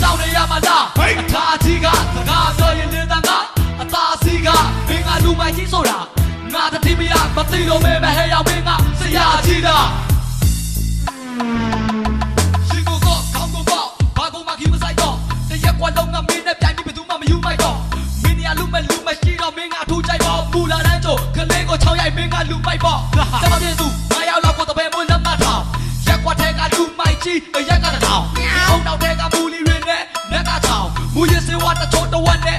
ကြောင့်နေရမှာလားဒါကြီးကစကားပြောရင်နေတာကအသာစီကမင်းကလူမိုက်ကြီးဆိုတာငါတတိမရမသိလို့မဲဟဲ့ရောက်မင်းကဆရာကြီးတာရှိကိုကောခေါင်းကိုပေါက်ဘာကိုမှကြီးမဆိုင်တော့တရက်ကွာလုံးကမင်းနဲ့ပြိုင်ပြီးဘယ်သူမှမယူမိုက်တော့မင်းကလူမဲ့ရှိတော့မင်းကအထူးကြိုက်ပေါ့မူလာတန်းကျိုးခလေးကို6ရိုက်မင်းကလူပိုက်ပေါ့ကျမပြေသူ9ရောက်လောက်ကိုတပည့်မွေးလက်မထောင်ရက်ကွာထဲကလူမိုက်ကြီးရက်ကတထောင်အုံနောက်ထဲကမူလီရင်းနဲ့နက်ကထောင်မူရစေဝါတချို့တဝက်နဲ့